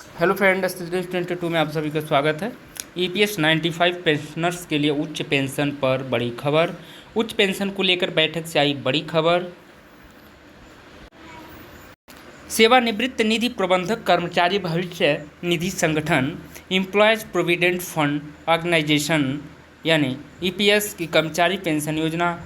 Hello friend, student 22 में आप सभी का स्वागत है। ईपीएस 95 पेंशनर्स के लिए उच्च पेंशन पर बड़ी खबर। उच्च पेंशन को लेकर बैठक से आई बड़ी खबर। सेवानिवृत्त निधि प्रबंधक कर्मचारी भविष्य निधि संगठन एम्प्लॉयज़ प्रोविडेंट फंड ऑर्गेनाइजेशन यानी ईपीएस की कर्मचारी पेंशन योजना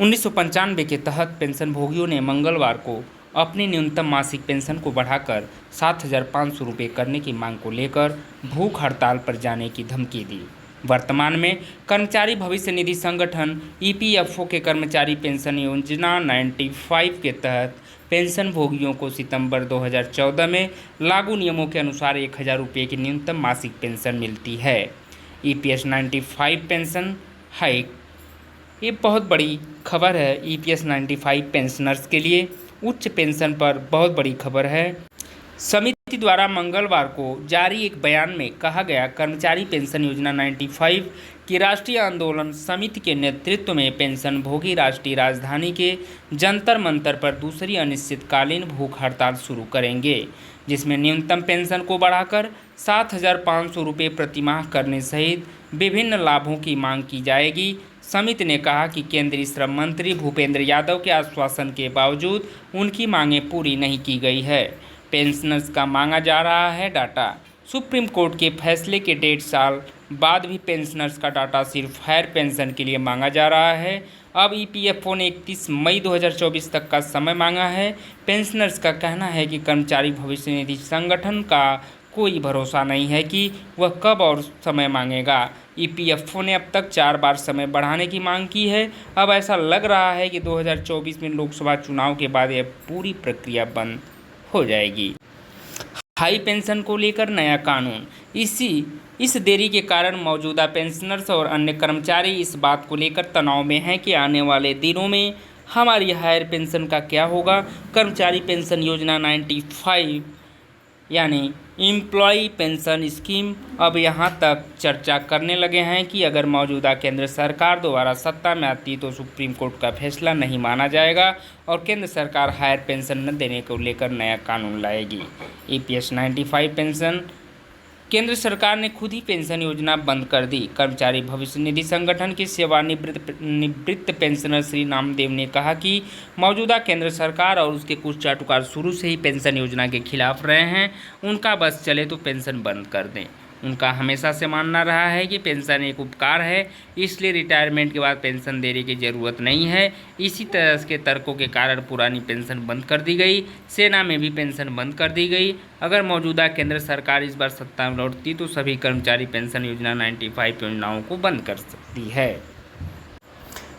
1995 के तहत पेंशन भोगियों ने मंगलवार को अपनी न्यूनतम मासिक पेंशन को बढ़ाकर 7,500 रुपये करने की मांग को लेकर भूख हड़ताल पर जाने की धमकी दी। वर्तमान में कर्मचारी भविष्य निधि संगठन ईपीएफओ के कर्मचारी पेंशन योजना 95 के तहत पेंशन भोगियों को सितंबर 2014 में लागू नियमों के अनुसार 1,000 रुपये की न्यूनतम मासिक पेंशन मिलती है। ईपीएस 95 पेंशन हाइक, ये बहुत बड़ी खबर है। ईपीएस 95 पेंशनर्स के लिए उच्च पेंशन पर बहुत बड़ी खबर है। समिति द्वारा मंगलवार को जारी एक बयान में कहा गया, कर्मचारी पेंशन योजना 95 की राष्ट्रीय आंदोलन समिति के नेतृत्व में पेंशन भोगी राष्ट्रीय राजधानी के जंतर मंतर पर दूसरी अनिश्चितकालीन भूख हड़ताल शुरू करेंगे, जिसमें न्यूनतम पेंशन को बढ़ाकर 7,500 रुपये प्रतिमाह करने सहित विभिन्न लाभों की मांग की जाएगी। समिति ने कहा कि केंद्रीय श्रम मंत्री भूपेंद्र यादव के आश्वासन के बावजूद उनकी मांगें पूरी नहीं की गई है। पेंशनर्स का मांगा जा रहा है डाटा। सुप्रीम कोर्ट के फैसले के 1.5 साल बाद भी पेंशनर्स का डाटा सिर्फ हायर पेंशन के लिए मांगा जा रहा है। अब ईपीएफओ ने 31 मई 2024 तक का समय मांगा है। पेंशनर्स का कहना है कि कर्मचारी भविष्य निधि संगठन का कोई भरोसा नहीं है कि वह कब और समय मांगेगा। ईपीएफओ ने अब तक 4 बार समय बढ़ाने की मांग की है। अब ऐसा लग रहा है कि 2024 में लोकसभा चुनाव के बाद यह पूरी प्रक्रिया बंद हो जाएगी। हाई पेंशन को लेकर नया कानून। इस देरी के कारण मौजूदा पेंशनर्स और अन्य कर्मचारी इस बात को लेकर तनाव में हैं कि आने वाले दिनों में हमारी हायर पेंशन का क्या होगा। कर्मचारी पेंशन योजना 95 यानी एम्प्लॉय पेंशन स्कीम अब यहाँ तक चर्चा करने लगे हैं कि अगर मौजूदा केंद्र सरकार दोबारा सत्ता में आती तो सुप्रीम कोर्ट का फैसला नहीं माना जाएगा और केंद्र सरकार हायर पेंशन न देने को लेकर नया कानून लाएगी। ईपीएस 95 पेंशन, केंद्र सरकार ने खुद ही पेंशन योजना बंद कर दी। कर्मचारी भविष्य निधि संगठन के सेवानिवृत्त पेंशनर श्री नामदेव ने कहा कि मौजूदा केंद्र सरकार और उसके कुछ चाटुकार शुरू से ही पेंशन योजना के खिलाफ रहे हैं। उनका बस चले तो पेंशन बंद कर दें। उनका हमेशा से मानना रहा है कि पेंशन एक उपकार है, इसलिए रिटायरमेंट के बाद पेंशन देने की ज़रूरत नहीं है। इसी तरह के तर्कों के कारण पुरानी पेंशन बंद कर दी गई। सेना में भी पेंशन बंद कर दी गई। अगर मौजूदा केंद्र सरकार इस बार सत्ता में लौटती तो सभी कर्मचारी पेंशन योजना 95 योजनाओं को बंद कर सकती है।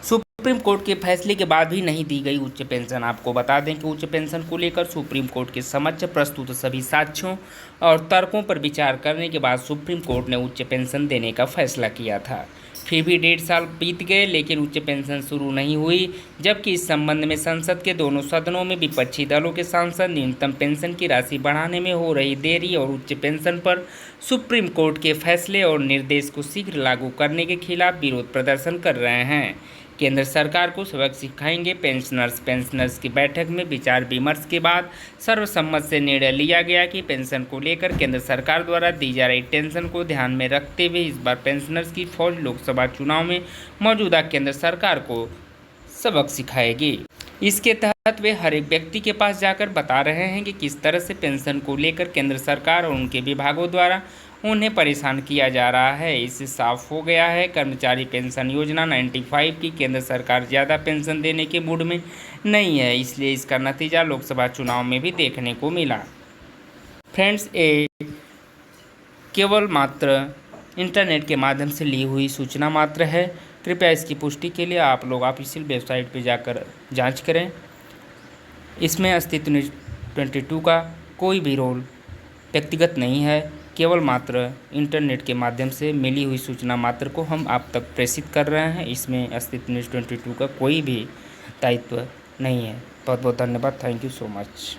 सुप्रीम कोर्ट के फैसले के बाद भी नहीं दी गई उच्च पेंशन। आपको बता दें कि उच्च पेंशन को लेकर सुप्रीम कोर्ट के समक्ष प्रस्तुत सभी साक्ष्यों और तर्कों पर विचार करने के बाद सुप्रीम कोर्ट ने उच्च पेंशन देने का फैसला किया था। फिर भी 1.5 साल बीत गए लेकिन उच्च पेंशन शुरू नहीं हुई, जबकि इस संबंध में संसद के दोनों सदनों में विपक्षी दलों के सांसद न्यूनतम पेंशन की राशि बढ़ाने में हो रही देरी और उच्च पेंशन पर सुप्रीम कोर्ट के फैसले और निर्देश को शीघ्र लागू करने के खिलाफ विरोध प्रदर्शन कर रहे हैं। केंद्र सरकार को सबक सिखाएंगे पेंशनर्स की बैठक में विचार विमर्श के बाद सर्वसम्मत से निर्णय लिया गया कि पेंशन को लेकर केंद्र सरकार द्वारा दी जा रही टेंशन को ध्यान में रखते हुए इस बार पेंशनर्स की फौज लोकसभा चुनाव में मौजूदा केंद्र सरकार को सबक सिखाएगी। इसके तहत वे हर एक व्यक्ति के पास जाकर बता रहे हैं कि किस तरह से पेंशन को लेकर केंद्र सरकार और उनके विभागों द्वारा उन्हें परेशान किया जा रहा है। इससे साफ हो गया है कर्मचारी पेंशन योजना 95 की केंद्र सरकार ज़्यादा पेंशन देने के मूड में नहीं है, इसलिए इसका नतीजा लोकसभा चुनाव में भी देखने को मिला। फ्रेंड्स, ये केवल मात्र इंटरनेट के माध्यम से ली हुई सूचना मात्र है। कृपया इसकी पुष्टि के लिए आप लोग ऑफिशियल वेबसाइट पर जाकर जाँच करें। इसमें अस्तित्व न्यूज़ 22 का कोई भी रोल व्यक्तिगत नहीं है, केवल मात्र इंटरनेट के माध्यम से मिली हुई सूचना मात्र को हम आप तक प्रेषित कर रहे हैं। इसमें अस्तित्व न्यूज़ 22 का कोई भी दायित्व नहीं है। बहुत बहुत धन्यवाद। Thank you so much.